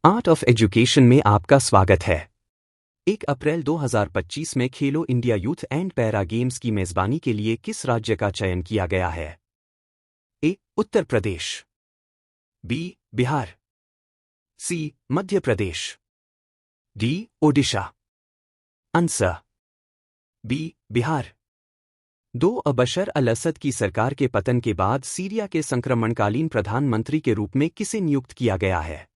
Art of education में आपका स्वागत है। 1 अप्रैल 2025 में खेलो India youth and para games की मेजबानी के लिए किस राज्य का चयन किया गया है? A. Uttar Pradesh, B. Bihar, C. Madhya Pradesh, D. Odisha. Answer B. Bihar. 2 Bashar al-Assad की सरकार के पतन के बाद सीरिया के संक्रमणकालीन प्रधानमंत्री के रूप में किसे नियुक्त किया गया है?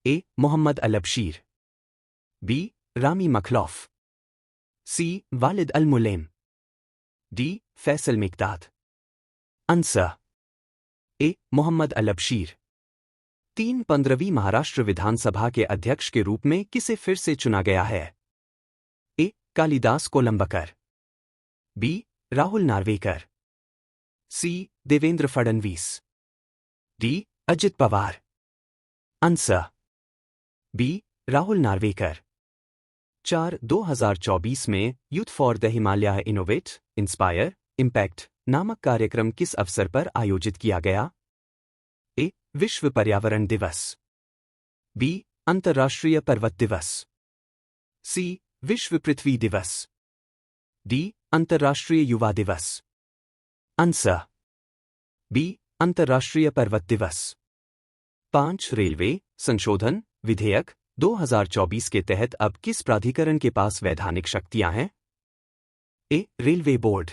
A. Mohammed al-Bashir, B. Rami Makhlouf, C. Walid al-Muallem, D. Faisal Mekdad. Answer A. Mohammed al-Bashir. 15वीं महाराष्ट्र विधानसभा के अध्यक्ष के रूप में किसे फिर से चुना गया है? A. Kalidas Kolambkar, B. Rahul Narwekar, C. Devendra Fadnavis, D. Ajit Pawar. Answer B. Rahul Narwekar. 2024 में youth for the Himalaya innovate, inspire, impact नामक कार्यक्रम किस अवसर पर आयोजित किया गया? ए. विश्व पर्यावरण दिवस, बी. अंतर्राष्ट्रीय पर्वत दिवस, सी. विश्व पृथ्वी दिवस, डी. अंतर्राष्ट्रीय युवा दिवस। Answer B. अंतर्राष्ट्रीय पर्वत दिवस। 5 रेलवे संशोधन विधेयक 2024 के तहत अब किस प्राधिकरण के पास वैधानिक शक्तियां हैं? ए. रेलवे बोर्ड,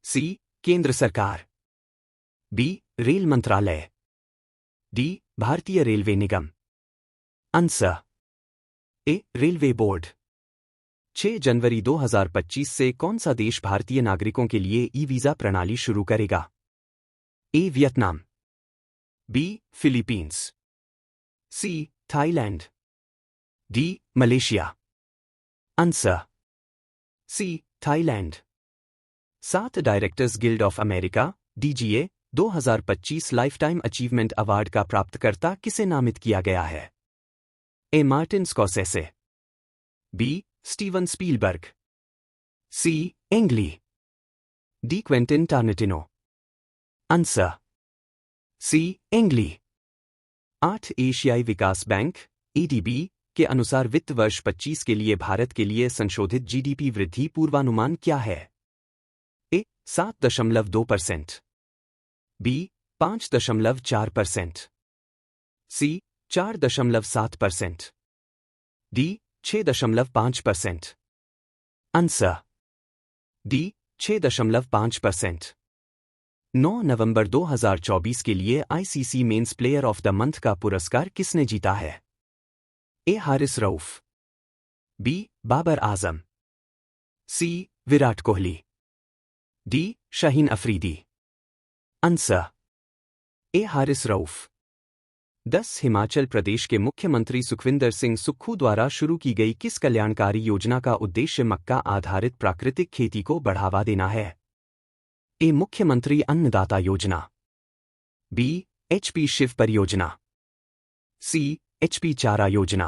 सी. केंद्र सरकार, बी. रेल मंत्रालय, डी. भारतीय railway Nigam. Answer A. Railway board. 6 जनवरी 2025 से कौन सा देश भारतीय नागरिकों के लिए ई-वीजा प्रणाली शुरू करेगा? A. Vietnam, B. Philippines, C. Thailand, D. Malaysia. Answer C. Thailand. 7 directors guild of America DGA 2025 lifetime achievement award का प्राप्तकर्ता किसे नामित किया गया है? A. Martin Scorsese, B. Steven Spielberg, C. Ang Lee, D. Quentin Tarantino. Answer C. Ang Lee. 8 एशियाई विकास bank ADB के अनुसार वित्त वर्ष 25 के लिए भारत के लिए संशोधित GDP वृद्धि पूर्वानुमान क्या है? A. 7.2%, B. 5.4%, C. 4.7%, D. 6.5%। Answer D. 6.5%। 9 नवंबर 2024 के लिए ICC men's player of the month का पुरस्कार किसने जीता है? A. Haris Rauf, B. Babar Azam, C. Virat Kohli, D. Shaheen Afridi. Answer A. Haris Rauf. 10 Himachal Pradesh के मुख्यमंत्री सुखविंदर सिंह सुक्खू द्वारा शुरू की गई किस कल्याणकारी योजना का उद्देश्य मक्का आधारित प्राकृतिक खेती को बढ़ावा देना है? ए. मुख्यमंत्री अन्नदाता योजना, बी. HP शिव परियोजना, सी. HP चारा योजना,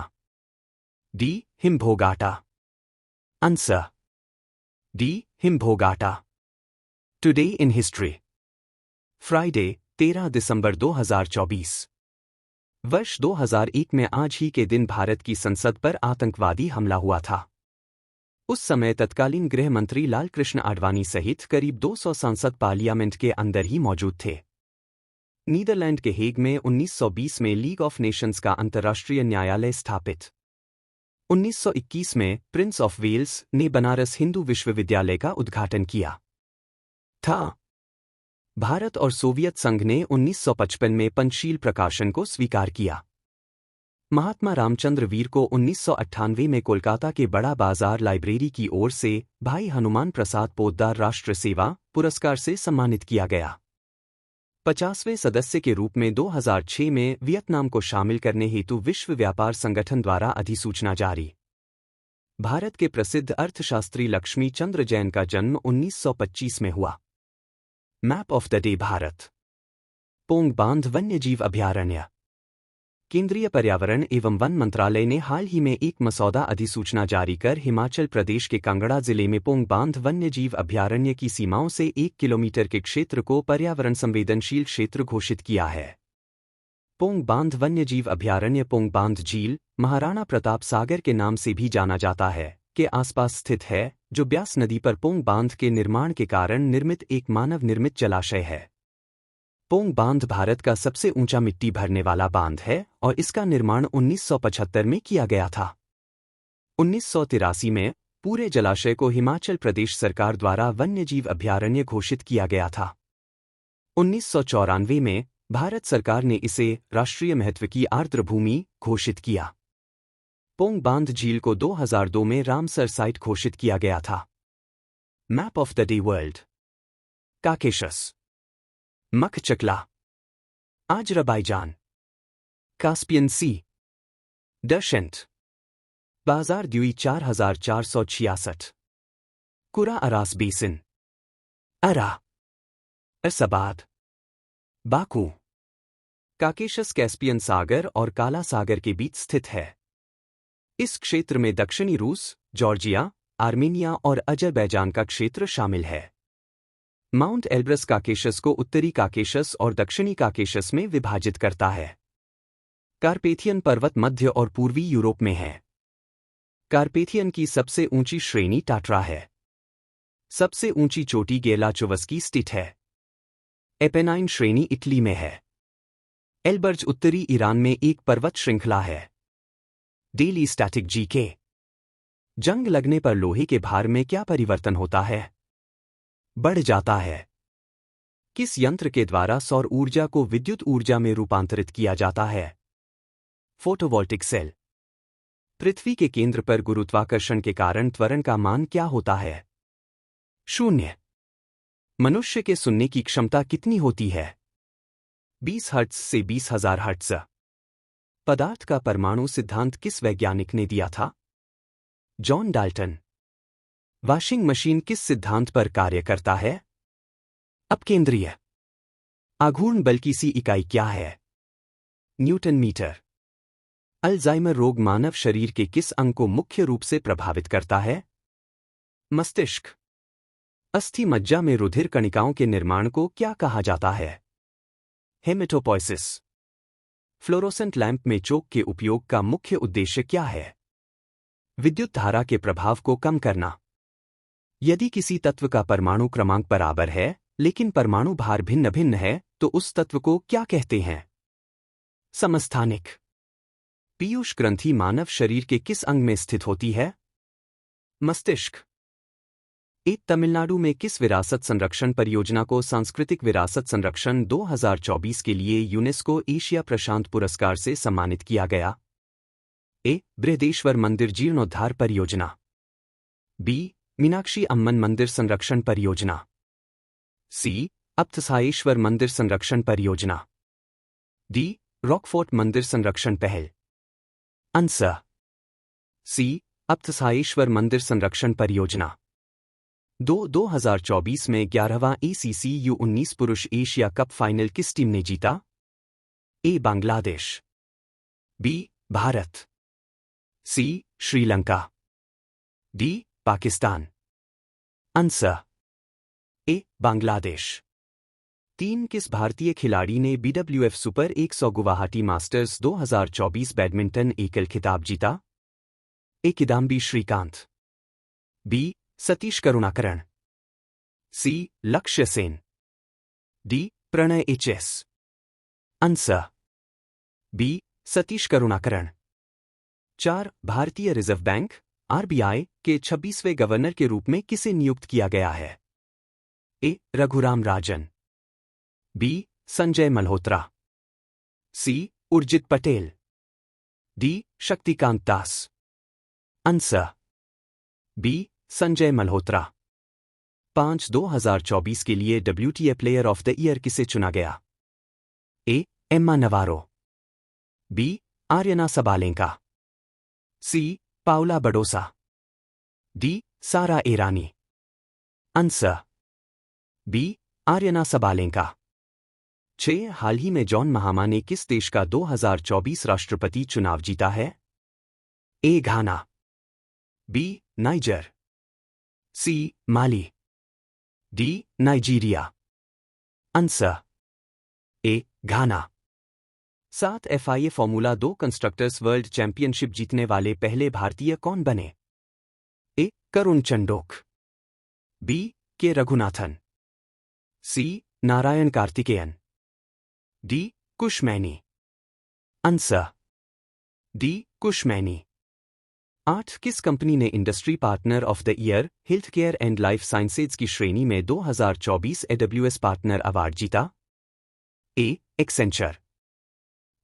डी. हिमभोग आटा। Answer D. Himbhog atta. Today in history. Friday 13 दिसंबर 2024। वर्ष 2001 में आज ही के दिन भारत की संसद पर आतंकवादी हमला हुआ था। उस समय तत्कालीन गृह मंत्री लालकृष्ण आडवाणी सहित करीब 200 सांसद पार्लियामेंट के अंदर ही मौजूद थे। नीदरलैंड के हेग में 1920 में लीग ऑफ नेशंस का अंतर्राष्ट्रीय न्यायालय स्थापित। 1921 में प्रिंस ऑफ वेल्स ने बनारस हिंदू विश्वविद्यालय का उद्घाटन किया था। भारत और सोवियत संघ ने 1955 में पंचशील प्रकाशन को स्वीकार किया। महात्मा रामचंद्र वीर को 1998 में कोलकाता के बड़ा बाजार लाइब्रेरी की ओर से भाई हनुमान प्रसाद पोद्दार राष्ट्र सेवा पुरस्कार से सम्मानित किया गया। 50वें सदस्य के रूप में 2006 में वियतनाम को शामिल करने हेतु विश्व व्यापार संगठन द्वारा अधिसूचना जारी। भारत के प्रसिद्ध अर्थशास्त्री लक्ष्मी चंद्र जैन का जन्म 1925 में हुआ। Map of the day Bharat. Pong बांध वन्यजीव अभयारण्य। केंद्रीय पर्यावरण एवं वन मंत्रालय ने हाल ही में एक मसौदा अधिसूचना जारी कर हिमाचल प्रदेश के कांगड़ा जिले में पोंग बांध वन्यजीव अभयारण्य की सीमाओं से 1 किलोमीटर के क्षेत्र को पर्यावरण संवेदनशील क्षेत्र घोषित किया है। पोंग बांध वन्यजीव अभयारण्य पोंग बांध झील महाराणा प्रताप सागर के नाम से भी जाना जाता है के आसपास स्थित है, जो ब्यास नदी पर पोंग बांध के निर्माण के कारण निर्मित एक मानव निर्मित जलाशय है। पोंग बांध भारत का सबसे ऊंचा मिट्टी भरने वाला बांध है और इसका निर्माण 1975 में किया गया था। 1983 में पूरे जलाशय को हिमाचल प्रदेश सरकार द्वारा वन्यजीव अभयारण्य घोषित किया गया था। 1994 में भारत सरकार ने इसे राष्ट्रीय महत्व की आर्द्रभूमि घोषित किया। पोंग बांध झील को 2002 में रामसर साइट घोषित किया गया था। Map of the day world. Caucasus, Makhachkala, Azerbaijan, Caspian sea, डशेंट, Bazarduzu 4466, Kura Aras basin, अरा, असबाद, बाकू। काकेशस कैस्पियन सागर और काला सागर के बीच स्थित है। इस क्षेत्र में दक्षिणी रूस, जॉर्जिया, आर्मेनिया और अजरबैजान का क्षेत्र शामिल है। माउंट एल्ब्रस काकेशस को उत्तरी काकेशस और दक्षिणी काकेशस में विभाजित करता है। कार्पेथियन पर्वत मध्य और पूर्वी यूरोप में है। कार्पेथियन की सबसे ऊंची श्रेणी टाट्रा है। सबसे ऊंची चोटी गेलाचोवस्की स्थित है। एपेनाइन श्रेणी इटली में है। एल्बर्ज उत्तरी ईरान में एक पर्वत श्रृंखला है। Daily static GK. जंग लगने पर लोहे के भार में क्या परिवर्तन होता है? बढ़ जाता है। किस यंत्र के द्वारा सौर ऊर्जा को विद्युत ऊर्जा में रूपांतरित किया जाता है? Photovoltaic cell. पृथ्वी के केंद्र पर गुरुत्वाकर्षण के कारण त्वरण का मान क्या होता है? 0। मनुष्य के सुनने की क्षमता कितनी होती है? 20 हर्ट्ज से 20,000 हर्ट्ज। पदार्थ का परमाणु सिद्धांत किस वैज्ञानिक ने दिया था? John Dalton. वॉशिंग मशीन किस सिद्धांत पर कार्य करता है? अपकेंद्रीय। आघूर्ण बल की सी इकाई क्या है? Newton metre. अल्जाइमर रोग मानव शरीर के किस अंग को मुख्य रूप से प्रभावित करता है? मस्तिष्क। अस्थि मज्जा में रुधिर कणिकाओं के निर्माण को क्या कहा जाता है? हेमेटोपोइसिस। फ्लोरोसेंट लैंप में चोक के उपयोग का मुख्य उद्देश्य क्या है? विद्युत धारा के प्रभाव को कम करना। यदि किसी तत्व का परमाणु क्रमांक बराबर है लेकिन परमाणु भार भिन्न भिन्न है तो उस तत्व को क्या कहते हैं? समस्थानिक। पीयूष ग्रंथि मानव शरीर के किस अंग में स्थित होती है? मस्तिष्क। तमिलनाडु में किस विरासत संरक्षण परियोजना को सांस्कृतिक विरासत संरक्षण 2024 के लिए यूनेस्को एशिया प्रशांत पुरस्कार से सम्मानित किया गया? बृहदेश्वर मंदिर जीर्णोद्धार परियोजना। बी, मीनाक्षी अम्मन मंदिर संरक्षण परियोजना। सी, अप्तसायेश्वर मंदिर संरक्षण परियोजना। डी, रॉकफोर्ट मंदिर संरक्षण पहल। आंसर सी, अप्तसायेश्वर मंदिर संरक्षण परियोजना। 2024 में 11वां ACC U19 पुरुष एशिया कप फाइनल किस टीम ने जीता? A, Bangladesh. B, Bharat. C, Sri Lanka. D, Pakistan. Answer A, Bangladesh. 3 किस भारतीय खिलाड़ी ने BWF super 100 Guwahati masters 2024 badminton एकल खिताब जीता? A, Kidambi Srikanth. B, Sathish Karunakaran. C, Lakshya Sen. D, Prannoy HS। Answer B, Sathish Karunakaran. 4 भारतीय रिजर्व बैंक RBI के 26वें गवर्नर के रूप में किसे नियुक्त किया गया है? A, Raghuram Rajan. B, Sanjay Malhotra. C, Urjit Patel. D, Shaktikanta Das. Answer B, Sanjay Malhotra. 5 2024 के लिए WTA player of the year किसे चुना गया? A, Emma Navarro. B, Aryna Sabalenka. C, Paula Badosa. D, Sara Errani. Answer B, Aryna Sabalenka. 6 हाल ही में जॉन महामा ने किस देश का 2024 राष्ट्रपति चुनाव जीता है? A, Ghana. B, Niger. C, Mali. D, Nigeria. Answer A, Ghana. 7 FIA formula 2 constructors world championship जीतने वाले पहले भारतीय कौन बने? A. Karun Chandhok, B. K Raghunathan, C. Narain Karthikeyan, D. Kush Maini. Answer D. Kush Maini. 8 किस कंपनी ने industry partner of the year health care and life sciences की श्रेणी में 2024 AWS पार्टनर अवार्ड जीता? A. Accenture,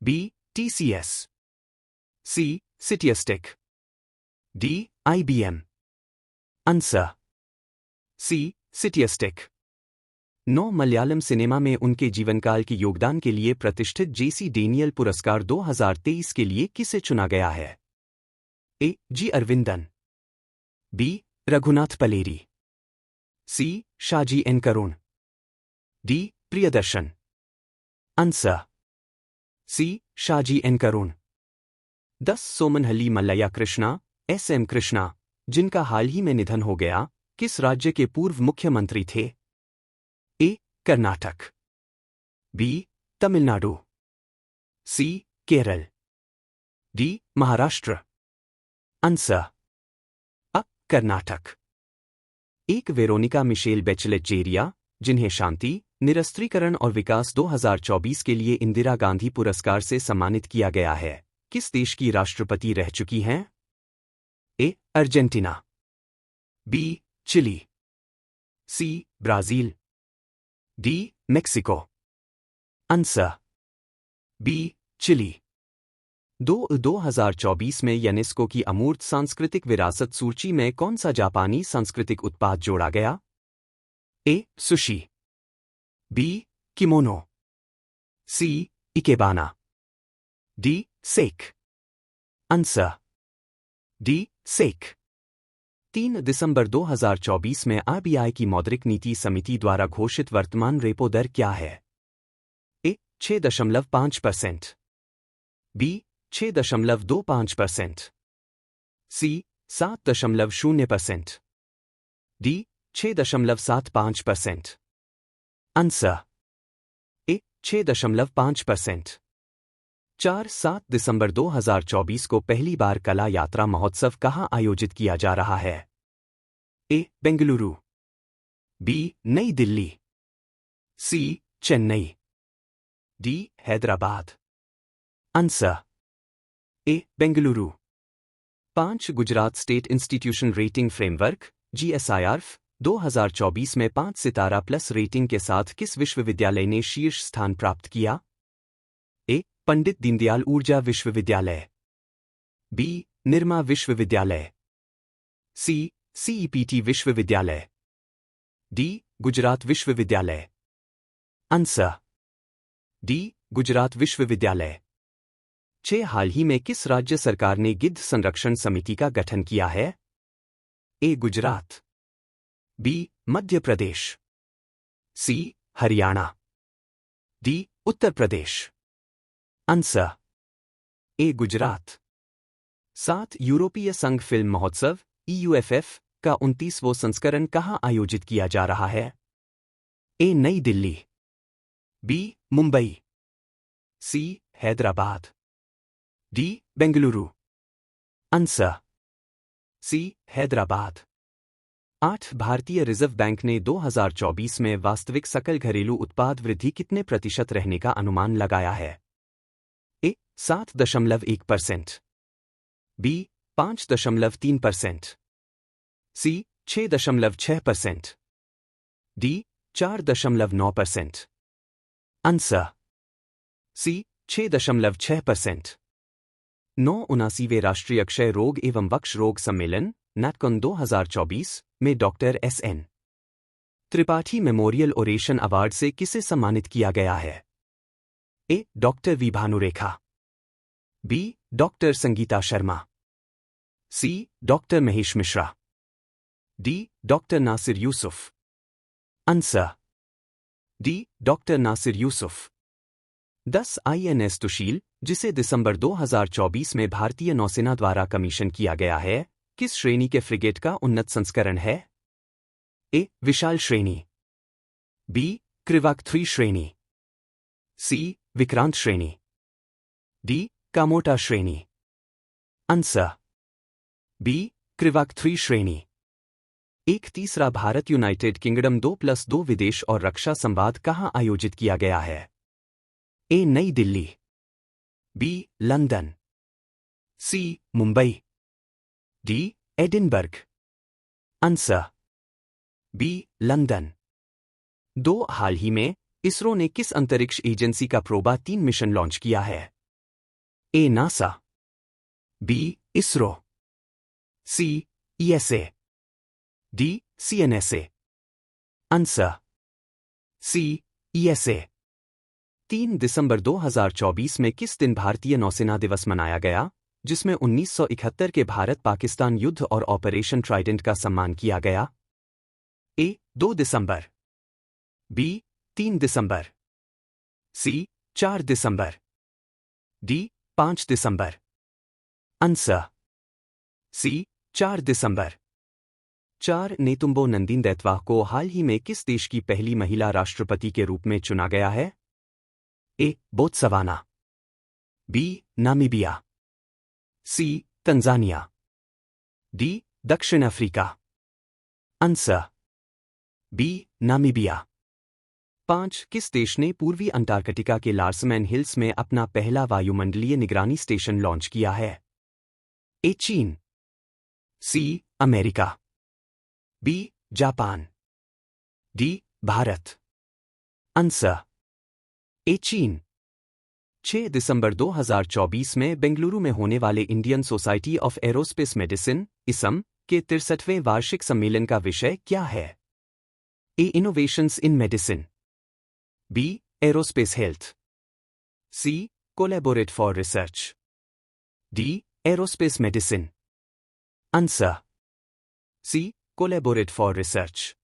B. TCS, C. CitiusTech, D. IBM। Answer C. CitiusTech. 9 Malayalam cinema में उनके जीवनकाल के योगदान के लिए प्रतिष्ठित JC डेनियल पुरस्कार 2023 के लिए किसे चुना गया है? A. G Aravindan, B. Raghunath Paleri, C. Shaji N Karun, D. Priyadarshan. Answer C. Shaji N Karun. 10 Somanahalli Mallaiah Krishna SM Krishna, जिनका हाल ही में निधन हो गया, किस राज्य के पूर्व मुख्यमंत्री थे? ए. कर्नाटक, बी. तमिलनाडु, सी. केरल, डी. महाराष्ट्र। आंसर अ. कर्नाटक। एक वेरोनिका मिशेल बैचलेट जेरिया, जिन्हें शांति, निरस्त्रीकरण और विकास 2024 के लिए इंदिरा गांधी पुरस्कार से सम्मानित किया गया है, किस देश की राष्ट्रपति रह चुकी हैं? A. Argentina, B. Chile, C. Brazil, D. Mexico. Answer B. Chile. 2024 में यूनेस्को की अमूर्त सांस्कृतिक विरासत सूची में कौन सा जापानी सांस्कृतिक उत्पाद जोड़ा गया? A. Sushi, B. Kimono, C. Ikebana, D. Sake. Answer D. Sake. 3 दिसंबर 2024 में RBI की मौद्रिक नीति समिति द्वारा घोषित वर्तमान रेपो दर क्या है? A. 6.5%, B. 6.25%, C. 7.0%, D. 6.75%। Answer A. 6.5%। 4-7 दिसंबर 2024 को पहली बार कला यात्रा महोत्सव कहाँ आयोजित किया जा रहा है? A. Bengaluru, B. New Delhi, C. Chennai, D. Hyderabad. Answer A. Bengaluru. 5 Gujarat state institution rating framework GSIRF 2024 में 5 सितारा प्लस रेटिंग के साथ किस विश्वविद्यालय ने शीर्ष स्थान प्राप्त किया? ए. पंडित दीनदयाल ऊर्जा विश्वविद्यालय, बी. निरमा विश्वविद्यालय, सी. CEPT विश्वविद्यालय, डी. गुजरात विश्वविद्यालय। Answer D. गुजरात विश्वविद्यालय। 6 हाल ही में किस राज्य सरकार ने गिद्ध संरक्षण समिति का गठन किया है? A. Gujarat, B. Madhya Pradesh, C. Haryana, D. Uttar Pradesh. Answer A. Gujarat. 7 यूरोपीय संघ फिल्म महोत्सव EUFF का 29वां संस्करण कहाँ आयोजित किया जा रहा है? A. New Delhi, B. Mumbai, C. Hyderabad, D. Bengaluru. Answer C. Hyderabad. 8 भारतीय रिजर्व बैंक ने 2024 में वास्तविक सकल घरेलू उत्पाद वृद्धि कितने प्रतिशत रहने का अनुमान लगाया है? A. 7.1%, B. 5.3%, C. 6.6%, D. 4.9%। Answer C. 6.6%। 79वें राष्ट्रीय क्षय रोग एवं वक्ष रोग सम्मेलन NATCON 2024 में doctor SN Tripathi memorial oration award से किसे सम्मानित किया गया है? A. Doctor V Bhanurekha, B. Doctor Sangeeta Sharma, C. Doctor Mahesh Mishra, D. Doctor Nasir Yusuf. Answer D. Doctor Nasir Yusuf. 10 INS Tushil, जिसे दिसंबर 2024 में भारतीय नौसेना द्वारा कमीशन किया गया है, किस श्रेणी के फ्रिगेट का उन्नत संस्करण है? ए. विशाल श्रेणी, बी. क्रिवाक 3 श्रेणी, सी. विक्रांत श्रेणी, डी कामोटा श्रेणी। आंसर बी क्रिवाक 3 श्रेणी। एक तीसरा भारत यूनाइटेड किंगडम 2+2 विदेश और रक्षा संवाद कहाँ आयोजित किया गया है? A New Delhi, B London, C Mumbai, D Edinburgh. Answer B London. हाल ही में इसरो ने किस अंतरिक्ष एजेंसी का प्रोबा 3 मिशन लॉन्च किया है? A NASA, B ISRO, C ESA, D CNSA. Answer C ESA. 3 दिसंबर 2024 में किस दिन भारतीय नौसेना दिवस मनाया गया, जिसमें 1971 के भारत पाकिस्तान युद्ध और ऑपरेशन ट्राइडेंट का सम्मान किया गया? ए 2 दिसंबर, बी 3 दिसंबर, सी 4 दिसंबर, डी 5 दिसंबर। आंसर सी 4 दिसंबर। 4 नेतुम्बो नंदीन दैत्वा को हाल ही में किस देश की पहली महिला राष्ट्रपति के रूप में चुना गया है? A Botswana, B Namibia, C Tanzania, D दक्षिण अफ्रीका। Answer B Namibia. 5 किस देश ने पूर्वी अंटार्कटिका के लार्समैन हिल्स में अपना पहला वायुमंडलीय निगरानी स्टेशन लॉन्च किया है? A China, C America, B Japan, D Bharat. Answer A China. 6 दिसंबर 2024 में बेंगलुरु में होने वाले Indian society of aerospace medicine (ISM) के 63वें वार्षिक सम्मेलन का विषय क्या है? A innovations in medicine, B aerospace health, C collaborate for research, D aerospace medicine. Answer C collaborate for research.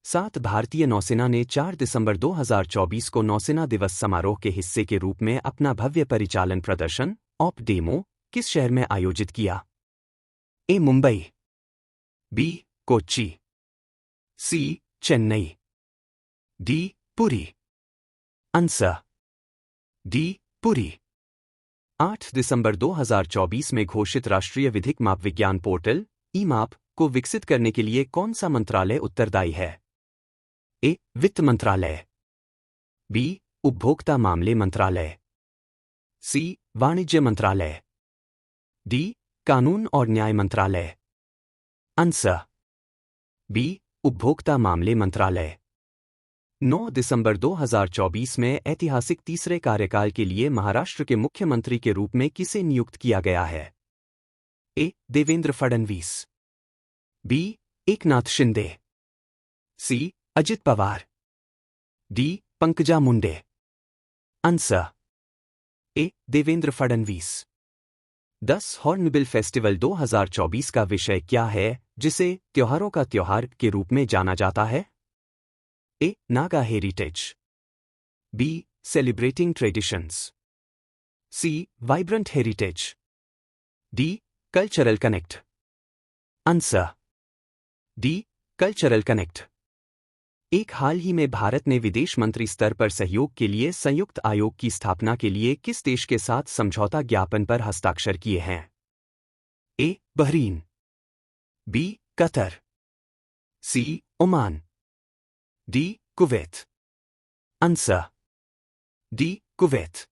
7 भारतीय नौसेना ने 4 दिसंबर 2024 को नौसेना दिवस समारोह के हिस्से के रूप में अपना भव्य परिचालन प्रदर्शन ऑप डेमो किस शहर में आयोजित किया? A Mumbai, B Kochi, C Chennai, D Puri. Answer D Puri. 8 दिसंबर 2024 में घोषित राष्ट्रीय विधिक माप विज्ञान पोर्टल (ई-माप) को विकसित करने के लिए कौन सा मंत्रालय उत्तरदायी है? ए वित्त मंत्रालय, बी उपभोक्ता मामले मंत्रालय, सी वाणिज्य मंत्रालय, डी कानून और न्याय मंत्रालय। आंसर बी उपभोक्ता मामले मंत्रालय। 9 दिसंबर 2024 में ऐतिहासिक तीसरे कार्यकाल के लिए महाराष्ट्र के मुख्यमंत्री के रूप में किसे नियुक्त किया गया है? A Devendra Fadnavis, B Eknath Shinde, C Ajit Pawar, D Pankaja Munde. Answer A Devendra Fadnavis. 10 Hornbill festival 2024 का विषय क्या है, जिसे त्योहारों का त्योहार के रूप में जाना जाता है? A Naga heritage, B celebrating traditions, C vibrant heritage, D cultural connect. Answer D cultural connect. एक हाल ही में भारत ने विदेश मंत्री स्तर पर सहयोग के लिए संयुक्त आयोग की स्थापना के लिए किस देश के साथ समझौता ज्ञापन पर हस्ताक्षर किए हैं? A Bahrain, B Qatar, C Oman, D Kuwait. Answer D Kuwait.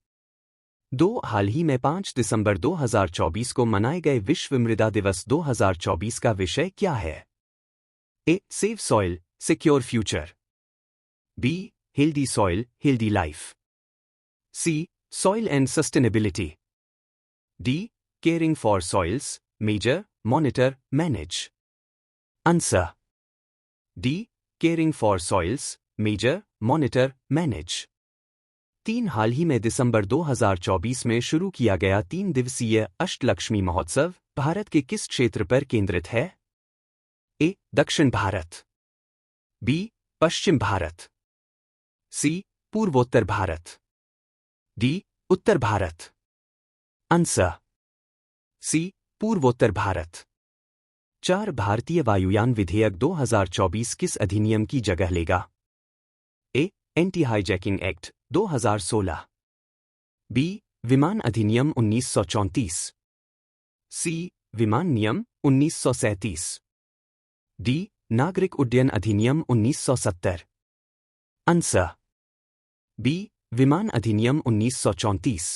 हाल ही में 5 दिसंबर 2024 को मनाए गए विश्व मृदा दिवस 2024 का विषय क्या है? A save soil secure future, B healthy soil healthy life, C soil and sustainability, D caring for soils measure monitor manage. Answer D caring for soils measure monitor manage. 3 हाल ही में दिसंबर 2024 में शुरू किया गया 3 दिवसीय अष्टलक्ष्मी महोत्सव भारत के किस क्षेत्र पर केंद्रित है? ए दक्षिण भारत, बी पश्चिम भारत, सी पूर्वोत्तर भारत, डी उत्तर भारत। आंसर सी पूर्वोत्तर भारत। 4 भारतीय वायुयान विधेयक 2024 किस अधिनियम की जगह लेगा? ए एंटी हाईजैकिंग एक्ट 2016, बी विमान अधिनियम 1934। सी विमान नियम 1937। डी नागरिक उड्डयन अधिनियम 1970। आंसर बी विमान अधिनियम 1934।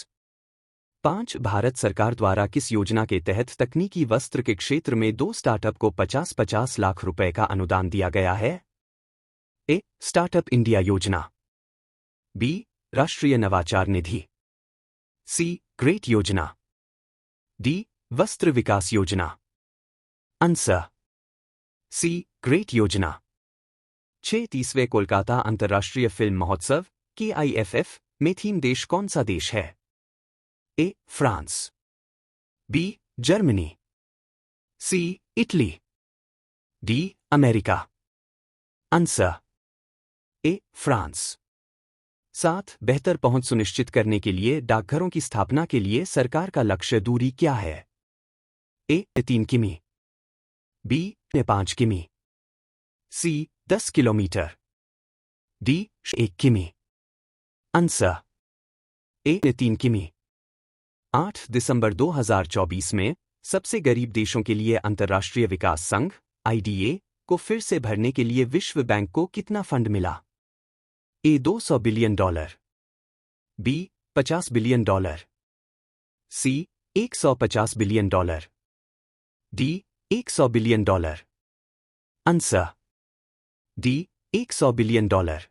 5 भारत सरकार द्वारा किस योजना के तहत तकनीकी वस्त्र के क्षेत्र में 2 स्टार्टअप को 50-50 लाख रुपए का अनुदान दिया गया है? ए स्टार्टअप इंडिया योजना। बी राष्ट्रीय नवाचार निधि। सी ग्रेट योजना। डी वस्त्र विकास योजना। आंसर सी ग्रेट योजना। 36वें कोलकाता अंतर्राष्ट्रीय फिल्म महोत्सव KIFF में थीम देश कौन सा देश है? A France. B Germany. C Italy. D America. Answer A France. 7 बेहतर पहुंच सुनिश्चित करने के लिए डाकघरों की स्थापना के लिए सरकार का लक्ष्य दूरी क्या है? ए 3 किमी। बी 5 किमी। सी 10 किलोमीटर। डी 1 किमी। आंसर ए 3 किमी। 8 दिसंबर 2024 में सबसे गरीब देशों के लिए अंतर्राष्ट्रीय विकास संघ IDA को फिर से भरने के लिए विश्व बैंक को कितना फंड मिला? A 200 billion dollar. B 50 billion dollar. C 150 billion dollar. D 100 billion dollar. Answer D 100 billion dollar.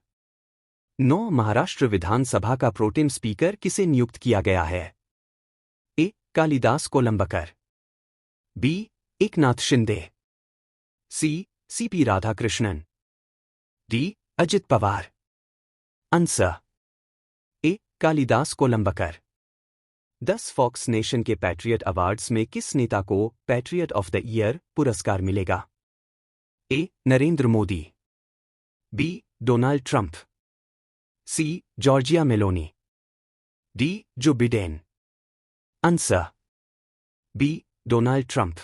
9 Maharashtra विधानसभा का प्रोटेम स्पीकर किसे नियुक्त किया गया है? A Kalidas Kolambkar. B Eknath Shinde. C CP Radhakrishnan. D Ajit Pawar. Answer A Kalidas Kolambkar. 10 Fox Nation के पैट्रियट अवार्ड्स में किस नेता को पैट्रियट ऑफ द ईयर पुरस्कार मिलेगा? A Narendra Modi. B Donald Trump. C Giorgia Meloni. D Joe Biden. Answer B Donald Trump.